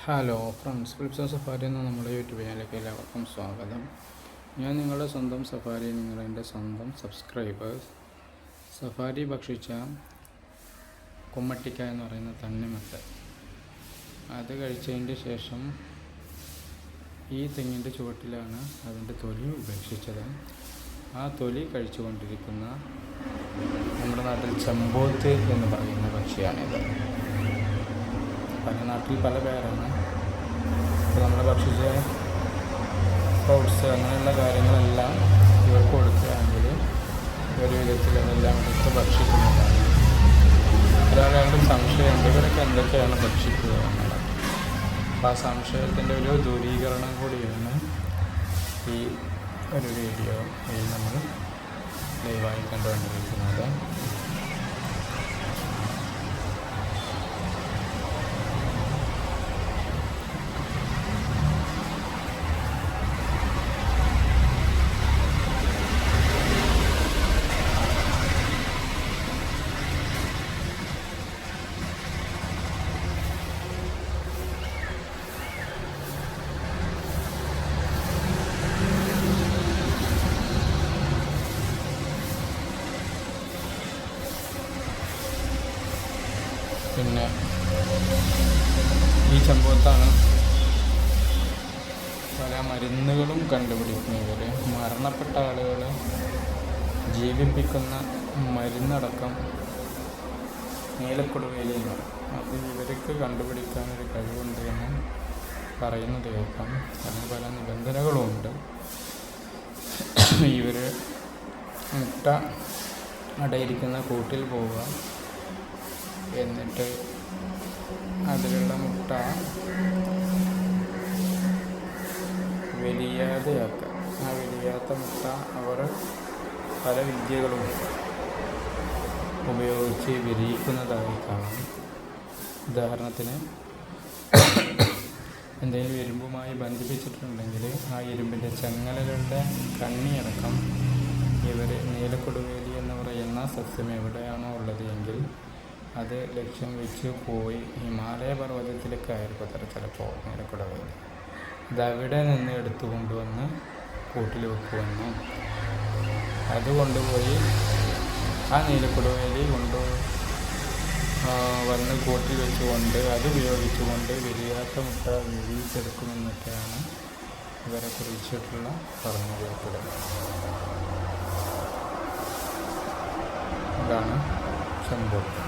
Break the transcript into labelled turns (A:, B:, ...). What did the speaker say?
A: Hello friends, flips safari എന്ന നമ്മുടെ YouTube ചാനലിലേക്ക് എല്ലാവർക്കും സ്വാഗതം. ഞാൻ നിങ്ങളുടെ സ്വന്തം സഫാരി, നിങ്ങളെൻ്റെ സ്വന്തം സബ്സ്ക്രൈബേഴ്സ്. സഫാരി ഭക്ഷിച്ച കുമ്മട്ടിക്ക എന്ന് പറയുന്ന തണ്ണിമത്തൻ അത് കഴിച്ചതിൻ്റെ ശേഷം ഈ തെങ്ങിൻ്റെ ചുവട്ടിലാണ് അതിൻ്റെ തൊലി ഉപേക്ഷിച്ചത്. ആ തൊലി കഴിച്ചുകൊണ്ടിരിക്കുന്ന നമ്മുടെ നാട്ടിൽ ചെമ്പോത്ത് എന്ന് പറയുന്ന പക്ഷിയാണിത്. പല നാട്ടിൽ പല പേരാണ്. ഇപ്പോൾ നമ്മൾ ഭക്ഷിച്ച ഫ്രൂട്ട്സ് അങ്ങനെയുള്ള കാര്യങ്ങളെല്ലാം ഇവർക്ക് കൊടുക്കുകയാണെങ്കിൽ ഒരു വിധത്തിൽ അതെല്ലാം എടുത്ത് ഭക്ഷിക്കുന്നതാണ്. ഒരാളുടെ സംശയമുണ്ട്, ഇവരൊക്കെ എന്തൊക്കെയാണ് ഭക്ഷിക്കുക എന്നുള്ളത്. അപ്പോൾ ആ സംശയത്തിൻ്റെ ഒരു ദൂരീകരണം കൂടിയാണ് ഈ ഒരു വീഡിയോയിൽ നമ്മൾ ലൈവായി കണ്ടുകൊണ്ടിരിക്കുന്നത്. പിന്നെ ഈ ചെമ്പോത്താണ് പല മരുന്നുകളും കണ്ടുപിടിക്കുന്നത്. മരണപ്പെട്ട ആളുകളെ ജീവിപ്പിക്കുന്ന മരുന്നടക്കം നീലക്കൊടുവേലി എന്ന് പറയും. അത് ഇവർക്ക് കണ്ടുപിടിക്കാനൊരു കഴിവുണ്ട് എന്ന് പറയുന്നത് കേൾക്കാം. അതിന് പല നിബന്ധനകളുമുണ്ട്. ഇവർ മുട്ട അടയിരിക്കുന്ന കൂട്ടിൽ പോവുക, എന്നിട്ട് അതിലുള്ള മുട്ട വെലിയാതെയാക്കുക. ആ വെലിയാത്ത മുട്ട അവർ പല വിദ്യകളും ഉപയോഗിച്ച് വിരിയിക്കുന്നതായി കാണാം. ഉദാഹരണത്തിന്, എന്തെങ്കിലും ഇരുമ്പുമായി ബന്ധിപ്പിച്ചിട്ടുണ്ടെങ്കിൽ ആ ഇരുമ്പിൻ്റെ ചങ്ങലകളുടെ കണ്ണിയടക്കം ഇവർ നീലക്കൊടുവേലി എന്ന് പറയുന്ന സസ്യം എവിടെയാണോ ഉള്ളത് എങ്കിൽ അത് ലക്ഷ്യം വെച്ച് പോയി ഹിമാലയ പർവ്വതത്തിലേക്കായിരിക്കും അത്ര ചിലപ്പോൾ നീലക്കൊടുവേലി. അതവിടെ നിന്ന് എടുത്തു കൊണ്ടുവന്ന് കൂട്ടിൽ വെക്കുമെന്നും അത് കൊണ്ടുപോയി ആ നീലക്കൊടുവേലി വന്ന് കൂട്ടിൽ വെച്ചുകൊണ്ട് അത് ഉപയോഗിച്ചുകൊണ്ട് വിരിയാത്ത മുട്ട വിരിയിച്ചെടുക്കുമെന്നൊക്കെയാണ് ഇവരെ കുറിച്ചിട്ടുള്ള പറഞ്ഞു കേൾക്കുന്നത്. ഇതാണ് ചെമ്പോത്ത്.